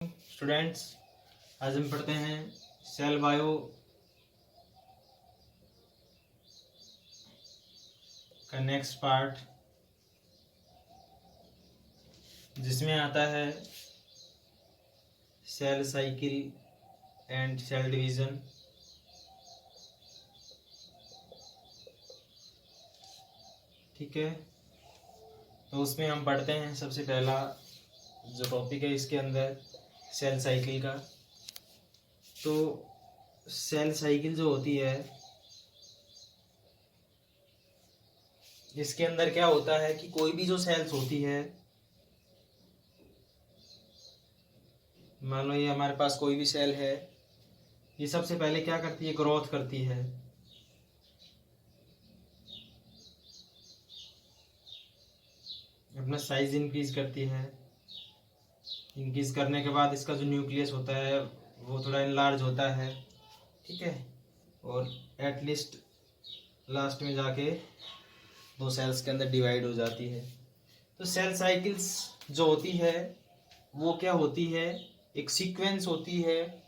Students, आज हम पढ़ते हैं सेल बायो का नेक्स्ट पार्ट, जिसमें आता है cell cycle and cell division. ठीक है, तो उसमें हम पढ़ते हैं सबसे पहला जो टॉपिक है इसके अंदर सेल साइकिल का। तो सेल साइकिल जो होती है, इसके अंदर क्या होता है कि कोई भी जो सेल्स होती है, मान लो ये हमारे पास कोई भी सेल है, ये सबसे पहले क्या करती है, ग्रोथ करती है। अपना साइज इंक्रीज करती है। इंक्रीज करने के बाद इसका जो न्यूक्लियस होता है वो थोड़ा इनलार्ज होता है। ठीक है, और एटलीस्ट लास्ट में जाके दो सेल्स के अंदर डिवाइड हो जाती है। तो सेल साइकिल्स जो होती है वो क्या होती है, एक सीक्वेंस होती है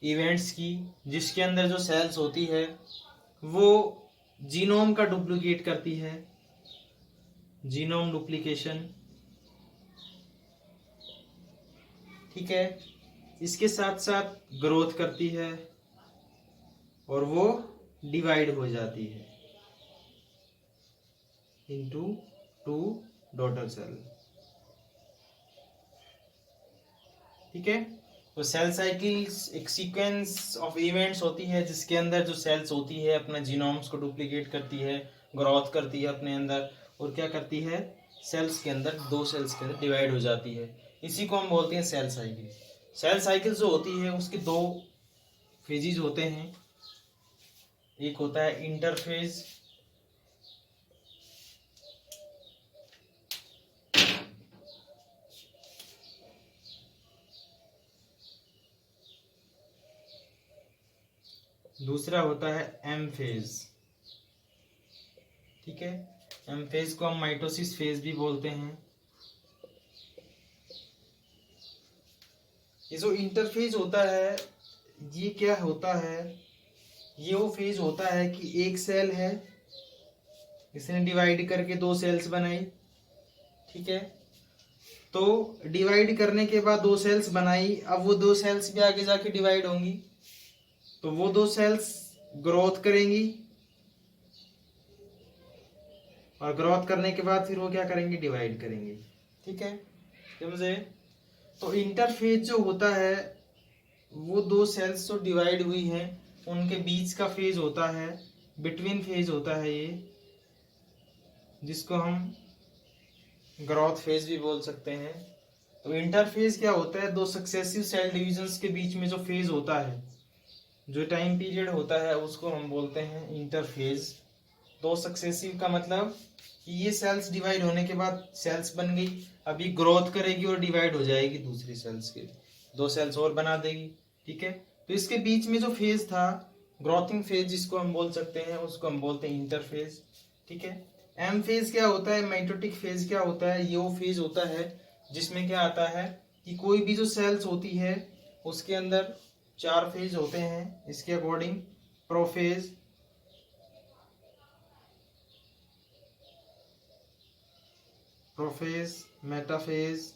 इवेंट्स की, जिसके अंदर जो सेल्स होती है वो जीनोम का डुप्लीकेट करती है, जीनोम डुप्लीकेशन। ठीक है, इसके साथ साथ ग्रोथ करती है और वो डिवाइड हो जाती है इनटू टू डॉटर सेल। ठीक है, तो सेल साइकिल्स एक सीक्वेंस ऑफ इवेंट्स होती है जिसके अंदर जो सेल्स होती है अपना जीनोम्स को डुप्लीकेट करती है, ग्रोथ करती है अपने अंदर, और क्या करती है, सेल्स के अंदर, दो सेल्स के अंदर डिवाइड हो जाती है। इसी को हम बोलते हैं सेल साइकिल। सेल साइकिल जो होती है उसके दो फेजेस होते हैं। एक होता है इंटरफेज, दूसरा होता है एम फेज। ठीक है, एम फेज को हम माइटोसिस फेज भी बोलते हैं। ये जो इंटरफेज होता है ये क्या होता है, ये वो फेज होता है कि एक सेल है, इसने डिवाइड करके दो सेल्स बनाई। ठीक है, तो डिवाइड करने के बाद दो सेल्स बनाई, अब वो दो सेल्स भी आगे जाके डिवाइड होंगी, तो वो दो सेल्स ग्रोथ करेंगी, और ग्रोथ करने के बाद फिर वो क्या करेंगे, डिवाइड करेंगे। ठीक है, समझे। तो इंटरफेज जो होता है वो दो सेल्स जो डिवाइड हुई हैं उनके बीच का फेज होता है, बिटवीन फेज होता है ये, जिसको हम ग्रोथ फेज भी बोल सकते हैं। तो इंटरफेज क्या होता है, दो सक्सेसिव सेल डिविजन्स के बीच में जो फेज होता है, जो टाइम पीरियड होता है, उसको हम बोलते हैं इंटरफेज। दो सक्सेसिव का मतलब कि ये सेल्स डिवाइड होने के बाद सेल्स बन गई, अभी ग्रोथ करेगी और डिवाइड हो जाएगी दूसरी सेल्स के, दो सेल्स और बना देगी। ठीक है, तो इसके बीच में जो फेज था, ग्रोथिंग फेज जिसको हम बोल सकते हैं, उसको हम बोलते हैं इंटरफेज। ठीक है, एम फेज क्या होता है, माइटोटिक फेज क्या होता है, ये वो फेज होता है जिसमें क्या आता है कि कोई भी जो सेल्स होती है उसके अंदर चार फेज होते हैं इसके according. Prophase, prophase, metaphase,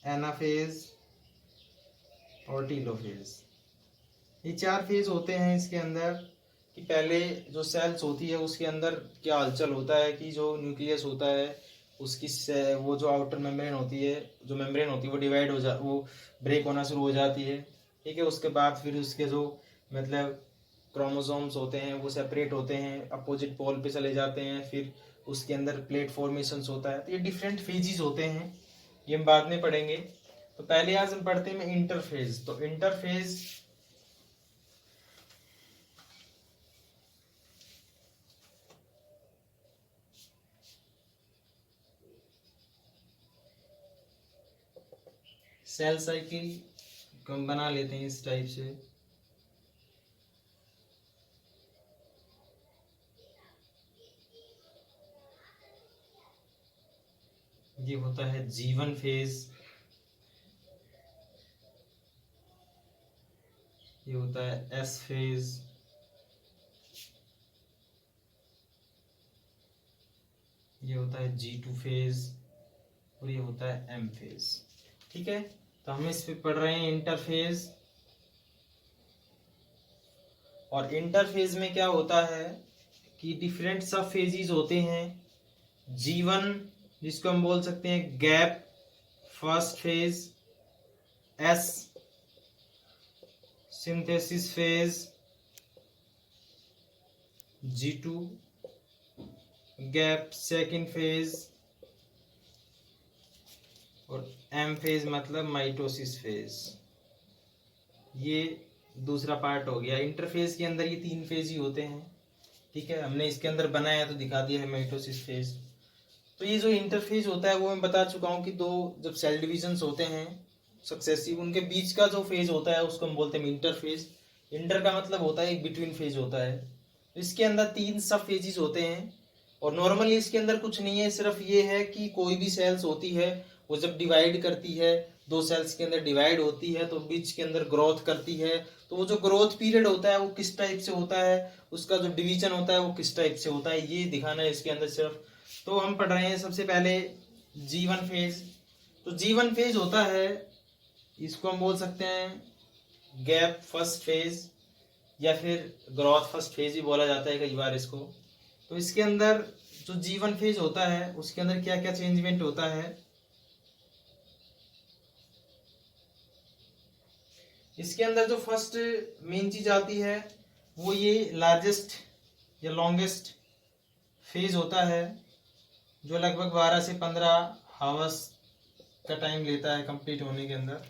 anaphase और टीलोफेज। ये चार फेज होते हैं इसके अंदर, कि पहले जो सेल्स होती है उसके अंदर क्या हलचल होता है कि जो न्यूक्लियस होता है उसकी वो जो आउटर मेम्ब्रेन होती है, जो मेम्ब्रेन होती है वो डिवाइड हो जा, वो ब्रेक होना शुरू हो जाती है। ठीक है, उसके बाद फिर उसके जो मतलब क्रोमोसोम्स होते हैं वो सेपरेट होते हैं, अपोजिट पोल पे चले जाते हैं, फिर उसके अंदर प्लेट फॉर्मेशंस होता है। तो ये डिफरेंट फेजेस होते हैं, ये हम बाद में पढ़ेंगे। तो पहले आज हम पढ़ते हैं इंटरफेज। तो इंटरफेज सेल साइकिल हम बना लेते हैं इस टाइप से। ये होता है G1 फेज, ये होता है S फेज, ये होता है G2 फेज और ये होता है M फेज। ठीक है, तो हम इस पे पढ़ रहे हैं इंटरफेज। और इंटरफेज में क्या होता है कि डिफरेंट सब फेजेस होते हैं। G1 जिसको हम बोल सकते हैं gap first phase, S synthesis phase, G2 gap second phase और M फेज मतलब माइटोसिस फेज। ये दूसरा पार्ट हो गया। इंटरफेज के अंदर ये 3 फेज ही होते हैं। ठीक है, हमने इसके अंदर बनाया तो दिखा दिया है माइटोसिस फेज। तो ये जो इंटरफेज होता है वो मैं बता चुका हूँ कि दो जब सेल डिविजन्स होते हैं सक्सेसिव, उनके बीच का जो फेज होता है उसको हम बोलते हैं इंटरफेज। इंटर का मतलब होता है एक बिटवीन फेज होता है। इसके अंदर 3 सब फेजेस होते हैं और नॉर्मली इसके अंदर कुछ नहीं है, सिर्फ ये है कि कोई भी सेल्स होती है वो जब डिवाइड करती है, 2 सेल्स के अंदर डिवाइड होती है तो बीच के अंदर ग्रोथ करती है। तो वो जो ग्रोथ पीरियड होता है वो किस टाइप से होता है, उसका जो डिवीजन होता है वो किस टाइप से होता है, ये दिखाना है इसके अंदर सिर्फ। तो हम पढ़ रहे हैं सबसे पहले G1 फेज। तो G1 फेज होता है, इसको हम बोल सकते हैं गैप फर्स्ट फेज या फिर ग्रोथ फर्स्ट फेज भी बोला जाता है कई बार इसको। तो इसके अंदर जो G1 फेज होता है उसके अंदर क्या क्या चेंजमेंट होता है, इसके अंदर जो फर्स्ट मेन चीज आती है वो ये लार्जेस्ट या लॉन्गेस्ट फेज होता है जो लगभग 12 से 15 आवर्स का टाइम लेता है कंप्लीट होने के अंदर।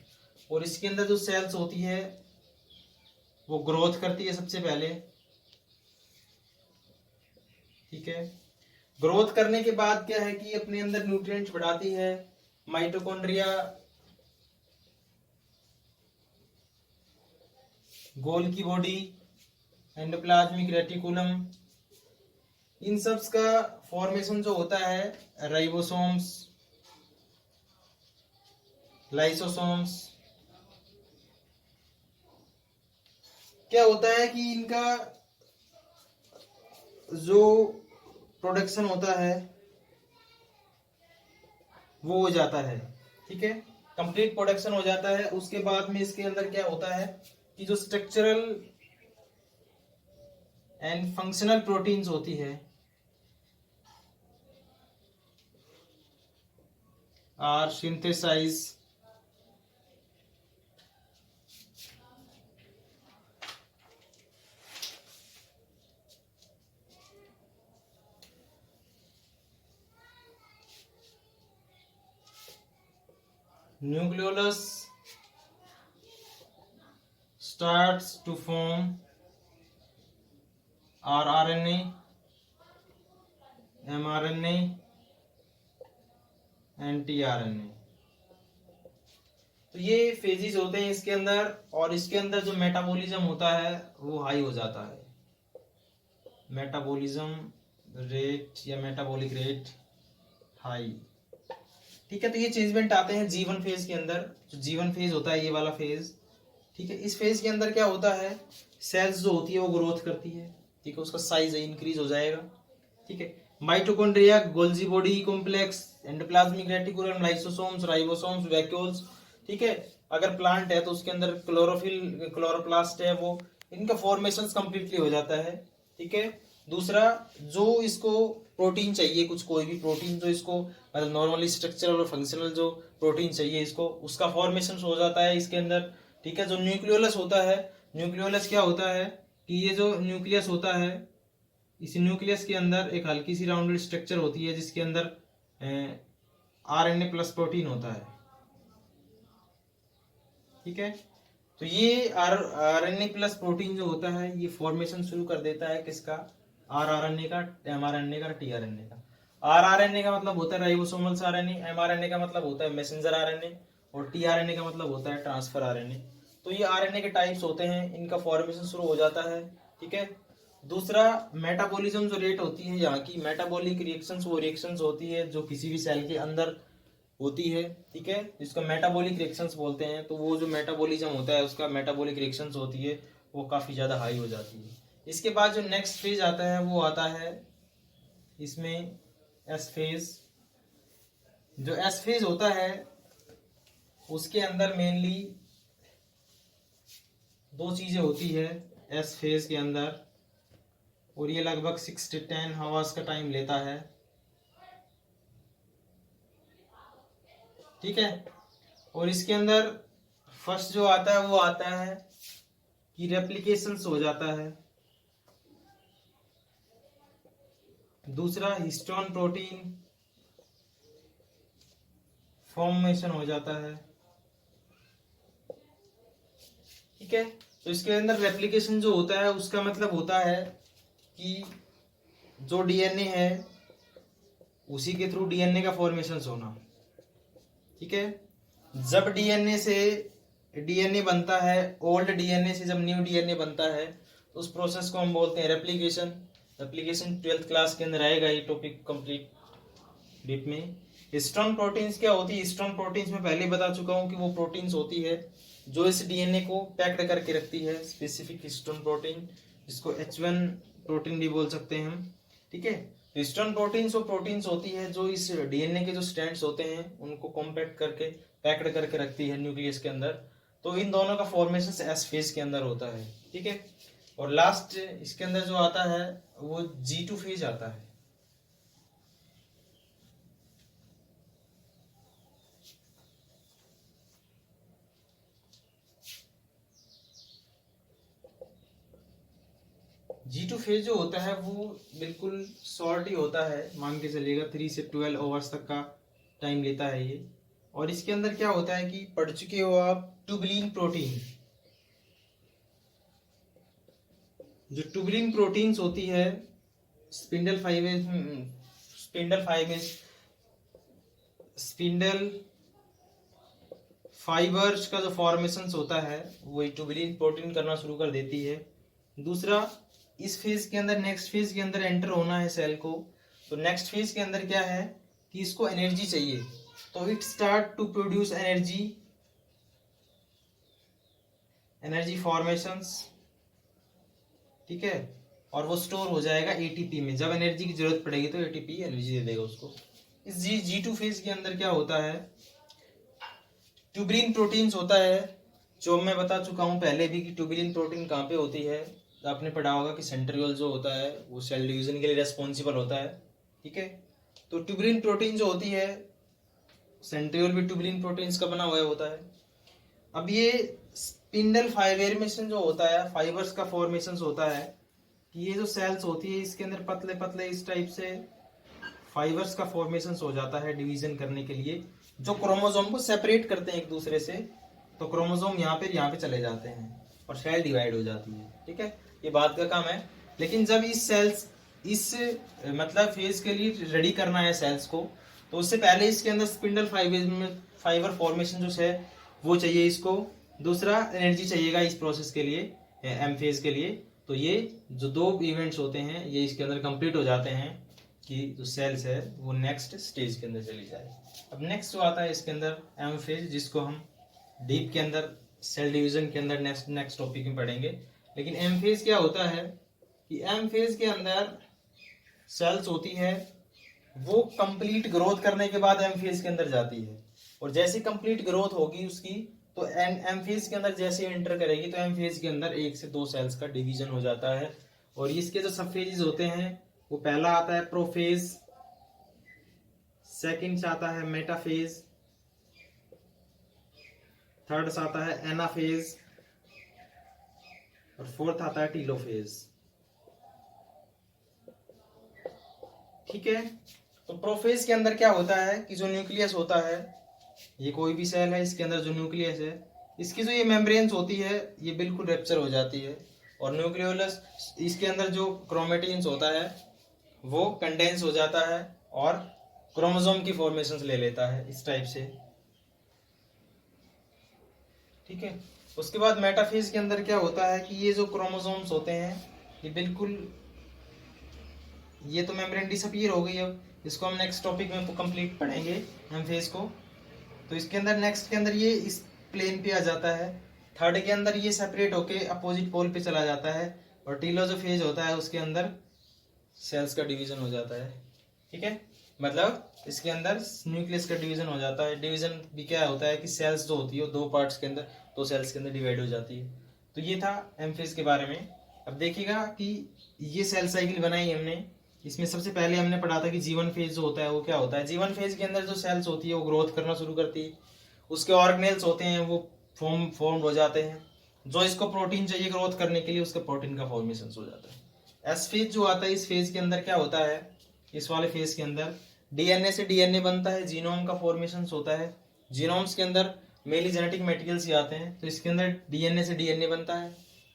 और इसके अंदर जो सेल्स होती है वो ग्रोथ करती है सबसे पहले। ठीक है, ग्रोथ करने के बाद क्या है कि अपने अंदर न्यूट्रिएंट्स बढ़ाती है। माइटोकॉन्ड्रिया, गोल की बॉडी, एंडोप्लाज्मिक रेटिकुलम, इन सब का फॉर्मेशन जो होता है राइबोसोम्स, लाइसोसोम्स। क्या होता है कि इनका जो प्रोडक्शन होता है वो हो जाता है। ठीक है, कंप्लीट प्रोडक्शन हो जाता है। उसके बाद में इसके अंदर क्या होता है कि जो स्ट्रक्चरल एंड फंक्शनल प्रोटीन्स होती है are synthesize nucleolus starts to form rRNA, mRNA and tRNA। तो ये फेजेस होते हैं इसके अंदर। और इसके अंदर जो मेटाबॉलिज्म होता है वो हाई हो जाता है। मेटाबॉलिज्म रेट या मेटाबॉलिक रेट हाई। ठीक है, तो ये चेंजमेंट आते हैं G1 फेज के अंदर। जो G1 फेज होता है ये वाला फेज। ठीक है, इस फेज के अंदर क्या होता है, सेल्स जो होती है वो ग्रोथ करती है। ठीक है, उसका साइज इंक्रीज हो जाएगा। ठीक है, mitochondria, Golgi body complex, endoplasmic reticulum, lysosomes, ribosomes, vacuoles. ठीक है, अगर प्लांट है तो उसके अंदर क्लोरोफिल, क्लोरोप्लास्ट है, वो इनका फॉर्मेशन कंप्लीटली हो जाता है। ठीक है, दूसरा जो इसको प्रोटीन चाहिए, कुछ कोई भी प्रोटीन जो इसको मतलब नॉर्मली स्ट्रक्चरल और फंक्शनल जो प्रोटीन चाहिए इसको, उसका फॉर्मेशन हो जाता है इसके अंदर। ठीक है, जो न्यूक्लियोलस होता है, न्यूक्लियोलस क्या होता है कि ये जो न्यूक्लियस होता है, इस न्यूक्लियस के अंदर एक हल्की सी राउंडेड स्ट्रक्चर होती है जिसके अंदर RNA प्लस प्रोटीन होता है। ठीक है, तो ये RNA प्लस प्रोटीन जो होता है ये फॉर्मेशन शुरू कर देता है किसका, rRNA का, mRNA का, tRNA का। rRNA का मतलब होता है राइबोसोमल RNA, mRNA का मतलब होता है मैसेंजर RNA और tRNA का मतलब होता है ट्रांसफर RNA। तो ये RNA के टाइप्स होते हैं, इनका फॉर्मेशन शुरू हो जाता है। ठीक है, दूसरा मेटाबॉलिज्म जो रेट होती है यहाँ की, मेटाबॉलिक रिएक्शंस, वो रिएक्शंस होती है जो किसी भी सेल के अंदर होती है, ठीक है, जिसको मेटाबॉलिक रिएक्शंस बोलते हैं। तो वो जो मेटाबॉलिज्म होता है उसका, मेटाबॉलिक रिएक्शंस होती है वो काफ़ी ज़्यादा हाई हो जाती है। इसके बाद जो नेक्स्ट फेज आता है वो आता है इसमें एस फेज। जो एस फेज होता है उसके अंदर मेनली दो चीज़ें होती है एस फेज के अंदर, और ये लगभग 6 से 10 आवर्स का टाइम लेता है, ठीक है। और इसके अंदर फर्स्ट जो आता है वो आता है कि रेप्लिकेशंस हो जाता है, दूसरा हिस्टोन प्रोटीन फॉर्मेशन हो जाता है, ठीक है। तो इसके अंदर रेप्लिकेशन जो होता है उसका मतलब होता है कि जो डीएनए है उसी के थ्रू डीएनए का फॉर्मेशन होना, ठीक है। जब डीएनए से डीएनए बनता है, ओल्ड डीएनए से जब न्यू डीएनए बनता है तो उस प्रोसेस को हम बोलते हैं रेप्लिकेशन। रेप्लिकेशन 12th क्लास के अंदर आएगा ये टॉपिक कंप्लीट डीप में। हिस्टोन प्रोटीन्स क्या होती है? हिस्टोन प्रोटीन्स में पहले बता चुका हूँ कि वो प्रोटीन्स होती है जो इस डीएनए को पैक्ड करके रखती है, स्पेसिफिक हिस्टोन प्रोटीन, जिसको H1 प्रोटीन भी बोल सकते हैं हम, ठीक है। हिस्टोन प्रोटीन्स वो प्रोटीन्स होती है जो इस डीएनए के जो स्ट्रैंड्स होते हैं उनको कॉम्पैक्ट करके पैक्ड करके रखती है न्यूक्लियस के अंदर। तो इन दोनों का फॉर्मेशन एस फेज के अंदर होता है, ठीक है। और लास्ट इसके अंदर जो आता है वो G2 फेज आता है। G2 फेज जो होता है वो बिल्कुल शॉर्ट ही होता है, मान के चलिएगा 3 से 12 आवर्स तक का टाइम लेता है ये। और इसके अंदर क्या होता है कि पढ़ चुके हो आप ट्यूबुलिन प्रोटीन। जो ट्यूबुलिन प्रोटीन्स होती है स्पिंडल फाइबर्स का जो फॉर्मेशन होता है वो ट्यूबुलिन प्रोटीन करना शुरू कर देती है। दूसरा, इस फेज के अंदर, नेक्स्ट फेज के अंदर एंटर होना है सेल को, तो नेक्स्ट फेज के अंदर क्या है कि इसको एनर्जी चाहिए, तो it start to produce energy formations, ठीक है। और वो स्टोर हो जाएगा एटीपी में, जब एनर्जी की जरूरत पड़ेगी तो एटीपी एनर्जी दे देगा उसको। इस G2 फेज के अंदर क्या होता है, ट्यूबुलिन प्रोटीन्स होता है, जो मैं बता चुका हूं पहले भी कि ट्यूबुलिन प्रोटीन कहाँ पे होती है। आपने पढ़ा होगा कि सेंट्रियोल जो होता है वो सेल डिवीजन के लिए रेस्पॉन्सिबल होता है, ठीक है। तो ट्यूबुलिन प्रोटीन जो होती है, सेंट्रियोल भी ट्यूबुलिन प्रोटीन्स का बना हुआ होता है। अब ये स्पिंडल फाइबरेशन जो होता है, फाइबर्स का फॉर्मेशन होता है कि ये जो सेल्स होती है इसके अंदर पतले पतले इस टाइप से फाइबर्स का फॉर्मेशन हो जाता है डिवीजन करने के लिए, जो क्रोमोसोम को सेपरेट करते हैं एक दूसरे से। तो क्रोमोसोम यहाँ पे चले जाते हैं और सेल डिवाइड हो जाती है, ठीक है। ये बात का काम है। लेकिन जब इस मतलब फेज के लिए रेडी करना है सेल्स को, तो उससे पहले इसके अंदर स्पिंडल फाइबर फॉर्मेशन जो है वो चाहिए इसको। दूसरा, एनर्जी चाहिएगा इस प्रोसेस के लिए, एम फेज के लिए। तो ये जो दो इवेंट्स होते हैं ये इसके अंदर कंप्लीट हो जाते हैं कि जो सेल्स है वो नेक्स्ट स्टेज के अंदर चली जाए। अब नेक्स्ट जो आता है इसके अंदर एम फेज, जिसको हम डीप के अंदर सेल डिवीजन के अंदर नेक्स्ट टॉपिक में पढ़ेंगे। लेकिन एम फेज क्या होता है कि एम फेज के अंदर सेल्स होती है वो कंप्लीट ग्रोथ करने के बाद एम फेज के अंदर जाती है, और जैसे कंप्लीट ग्रोथ होगी उसकी तो एम फेज के अंदर जैसे एंटर करेगी तो एम फेज के अंदर 1 से 2 सेल्स का डिवीजन हो जाता है। और इसके जो सब फेजेस होते हैं वो पहला आता है प्रोफेज, सेकंड से आता है मेटाफेज, थर्ड से आता है एनाफेज, और फोर्थ आता है टीलोफेज, ठीक है। तो प्रोफेज के अंदर क्या होता है कि जो न्यूक्लियस होता है, ये कोई भी सेल है, इसके अंदर जो न्यूक्लियस है इसकी जो ये मेम्ब्रेन्स होती है ये बिल्कुल रेप्चर हो जाती है, और न्यूक्लियोलस इसके अंदर जो क्रोमेटिन्स होता है वो कंडेंस हो जाता है और क्रोमोसोम की फॉर्मेशंस ले लेता है इस टाइप से, ठीक है। उसके बाद मेटाफेज के अंदर क्या होता है कि ये जो क्रोमोसोम्स होते हैं ये बिल्कुल, ये तो मेम्ब्रेन डिसअपीयर हो गई। अब इसको हम नेक्स्ट टॉपिक में कंप्लीट पढ़ेंगे एम फेज को। तो इसके अंदर नेक्स्ट के अंदर ये इस प्लेन पे आ जाता है, थर्ड के अंदर ये सेपरेट होके अपोजिट पोल पे चला जाता है, और टीलोजोफेज होता है उसके अंदर सेल्स का डिवीजन हो जाता है। ठीक है, मतलब इसके अंदर न्यूक्लियस का डिवीजन हो जाता है। डिवीजन भी क्या होता है कि सेल्स जो होती है वो दो पार्ट्स के अंदर, दो सेल्स के अंदर डिवाइड हो जाती है। तो ये था एम फेज के बारे में। अब देखिएगा कि ये सेल साइकिल बनाई हमने, इसमें सबसे पहले हमने पढ़ा था कि जीवन फेज जो होता है वो क्या होता है। जीवन फेज के अंदर जो सेल्स होती है वो ग्रोथ करना शुरू करती है, उसके ऑर्गेनेल्स होते हैं वो फॉर्म हो जाते हैं, जो इसको प्रोटीन चाहिए ग्रोथ करने के लिए उसका प्रोटीन का फॉर्मेशन हो जाता है। एस फेज जो आता है, इस फेज के अंदर क्या होता है, इस वाले फेज के अंदर डीएनए से डीएनए बनता है, जीनोम का फॉर्मेशन होता है। जीनोम्स के अंदर मेनली जेनेटिक मटेरियल्स ही आते हैं, तो इसके अंदर डीएनए से डीएनए बनता है।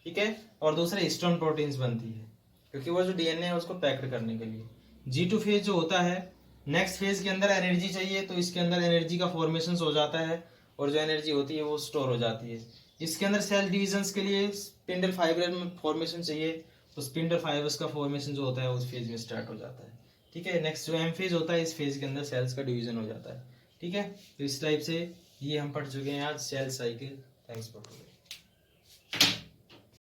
ठीक है, और दूसरे हिस्टोन प्रोटीन्स बनती है, क्योंकि वो जो डीएनए है उसको पैक्ड करने के लिए। G2 फेज जो होता है, नेक्स्ट फेज के अंदर एनर्जी चाहिए, तो इसके अंदर एनर्जी का फॉर्मेशन हो जाता है, और जो एनर्जी होती है वो स्टोर हो जाती है। इसके अंदर सेल डिविजन्स के लिए स्पिंडल फाइबर में फॉर्मेशन चाहिए, तो स्पिंडल फाइबर्स का फॉर्मेशन जो होता है उस फेज में स्टार्ट हो जाता है। ठीक है, नेक्स्ट जो एम फेज होता है, इस फेज के अंदर सेल्स का डिवीजन हो जाता है। ठीक है, तो इस टाइप से ये हम पढ़ चुके हैं आज सेल साइकिल। Thanks for